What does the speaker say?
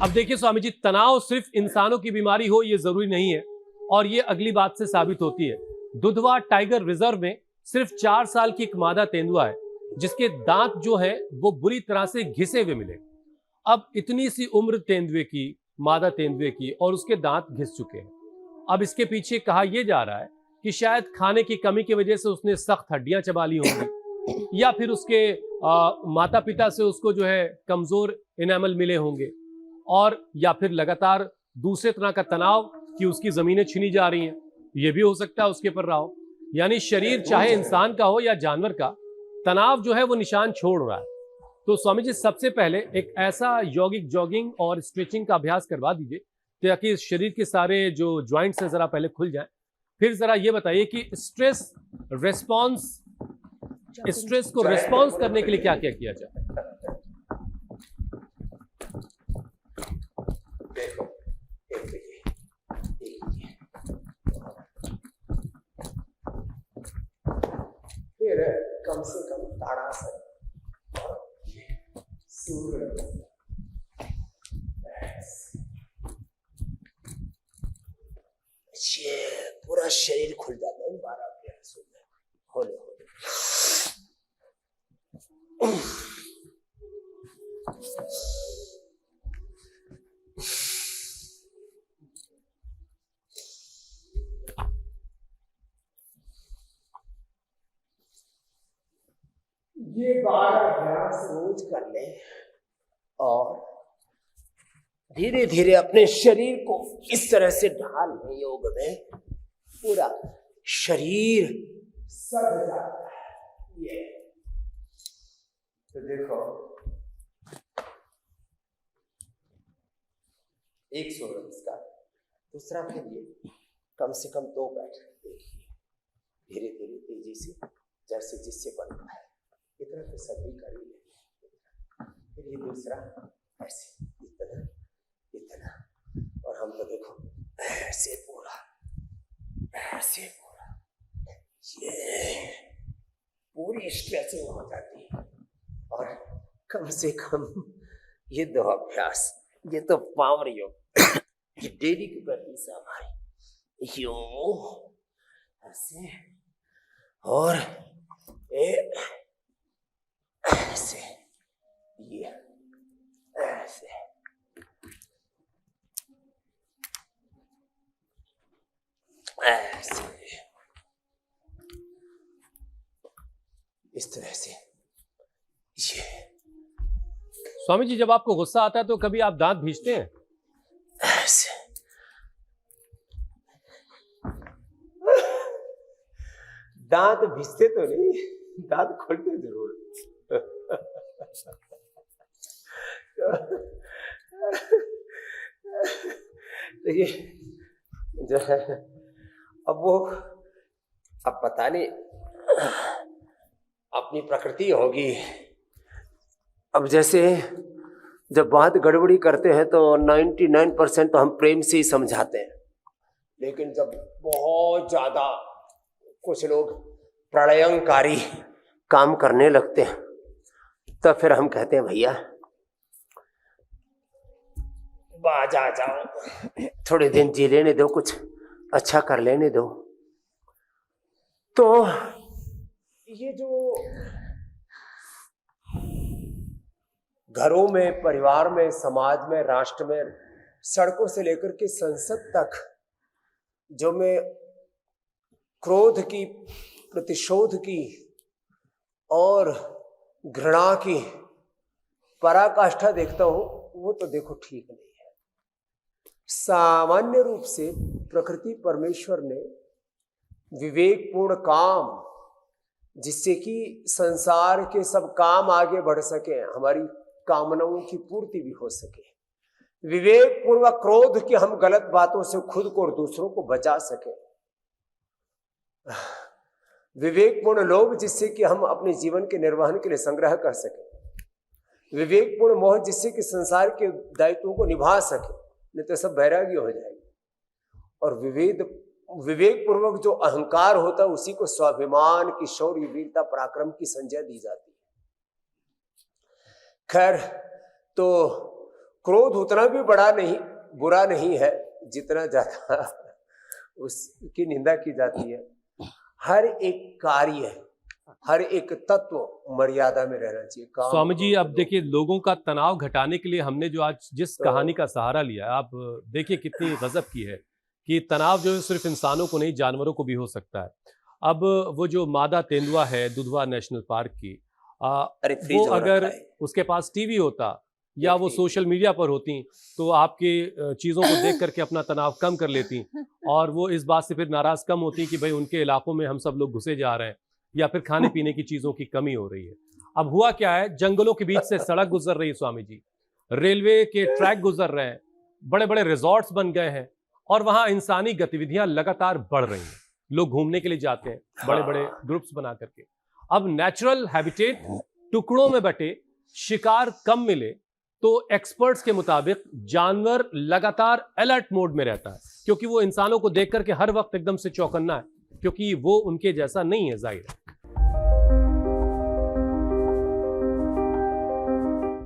अब देखिए स्वामी जी, तनाव सिर्फ इंसानों की बीमारी हो ये जरूरी नहीं है, और ये अगली बात से साबित होती है। दुधवा टाइगर रिजर्व में सिर्फ 4 साल की एक मादा तेंदुआ है जिसके दांत जो है वो बुरी तरह से घिसे हुए मिले। अब इतनी सी उम्र तेंदुए की, मादा तेंदुए की, और उसके दांत घिस चुके हैं। अब इसके पीछे कहा यह जा रहा है कि शायद खाने की कमी की वजह से उसने सख्त हड्डियां चबा ली होंगी, या फिर उसके माता पिता से उसको जो है कमजोर इनेमल मिले होंगे, और या फिर लगातार दूसरे तरह का तनाव कि उसकी जमीनें छीनी जा रही हैं, यह भी हो सकता है उसके पर रहा हो। यानी शरीर चाहे इंसान का हो या जानवर का, तनाव जो है वो निशान छोड़ रहा है। तो स्वामी जी, सबसे पहले एक ऐसा यौगिक जॉगिंग और स्ट्रेचिंग का अभ्यास करवा दीजिए ताकि शरीर के सारे जो ज्वाइंट्स हैं जरा पहले खुल जाएं। फिर जरा ये बताइए कि स्ट्रेस को रिस्पॉन्स करने के लिए क्या क्या किया जाए। देखो, फिर कम से कम ताड़ासन और सूर्य, ये पूरा शरीर खुल जाता है इन 12 अभ्यासों में। होले होले ये 12 अभ्यास रोज कर ले और धीरे धीरे अपने शरीर को इस तरह से ढाल ले, योग में पूरा शरीर सज जाता है। ये तो देखो, एक सूर्य नमस्कार, दूसरा फिर ये कम से कम 2 बैठक देखिए, धीरे धीरे तेजी से जैसे जिससे बनता है इतना तो सभी कर ही लेते। फिर ये दूसरा ऐसे इतना इतना, और हम तो देखो ऐसे पूरा, ये पूरी स्ट्रेचिंग हो जाती है। और कम से कम ये 2 अभ्यास, ये तो पावर योग, ये डेली की प्रैक्टिस है हमारी। यूं ऐसे और ऐसे, ये ऐसे, ऐसे, इस तरह से। ये स्वामी जी, जब आपको गुस्सा आता है तो कभी आप दांत भींचते हैं? ऐसे, दांत भिजते तो नहीं, दांत खोलते जरूर। देखिए जो है, अब पता नहीं अपनी प्रकृति होगी। अब जैसे जब बात गड़बड़ी करते हैं तो 99% तो हम प्रेम से ही समझाते हैं, लेकिन जब बहुत ज्यादा कुछ लोग प्रलयंकारी काम करने लगते हैं तो फिर हम कहते हैं भैया बाज आ जाओ, थोड़े दिन जी लेने दो, कुछ अच्छा कर लेने दो। तो ये जो घरों में, परिवार में, समाज में, राष्ट्र में, सड़कों से लेकर के संसद तक जो मैं क्रोध की, प्रतिशोध की और घृणा की पराकाष्ठा देखता हूं, वो तो देखो ठीक नहीं है। सामान्य रूप से प्रकृति परमेश्वर ने विवेकपूर्ण काम, जिससे कि संसार के सब काम आगे बढ़ सके, हमारी कामनाओं की पूर्ति भी हो सके, विवेक पूर्वक क्रोध कि हम गलत बातों से खुद को और दूसरों को बचा सके, विवेकपूर्ण लोभ जिससे कि हम अपने जीवन के निर्वहन के लिए संग्रह कर सके, विवेकपूर्ण मोह जिससे कि संसार के दायित्वों को निभा सके, नहीं तो सब वैराग्य हो जाएगी। और विवेक पूर्वक जो अहंकार होता है उसी को स्वाभिमान की, शौर्य, वीरता, पराक्रम की संज्ञा दी जाती है। खैर, तो क्रोध उतना भी बुरा नहीं है जितना ज्यादा उसकी निंदा की जाती है। हर एक कार्य, हर एक तत्व मर्यादा में रहना चाहिए। स्वामी जी, अब देखिए, लोगों का तनाव घटाने के लिए हमने जो आज जिस कहानी का सहारा लिया, आप देखिए कितनी गजब की है कि तनाव जो है सिर्फ इंसानों को नहीं, जानवरों को भी हो सकता है। अब वो जो मादा तेंदुआ है दुधवा नेशनल पार्क की, वो अगर उसके पास टीवी होता या वो सोशल मीडिया पर होती तो आपके चीज़ों को देख करके अपना तनाव कम कर लेती, और वो इस बात से फिर नाराज़ कम होती कि भाई उनके इलाकों में हम सब लोग घुसे जा रहे हैं या फिर खाने पीने की चीज़ों की कमी हो रही है। अब हुआ क्या है, जंगलों के बीच से सड़क गुजर रही है स्वामी जी, रेलवे के ट्रैक गुजर रहे हैं, बड़े बड़े रिजॉर्ट्स बन गए हैं, और वहाँ इंसानी गतिविधियां लगातार बढ़ रही हैं। लोग घूमने के लिए जाते हैं बड़े बड़े ग्रुप्स बना करके। अब नेचुरल हैबिटेट टुकड़ों में बटे, शिकार कम मिले, तो एक्सपर्ट्स के मुताबिक जानवर लगातार अलर्ट मोड में रहता है, क्योंकि वो इंसानों को देख करके हर वक्त एकदम से चौकन्ना है, क्योंकि वो उनके जैसा नहीं है, जाहिर है।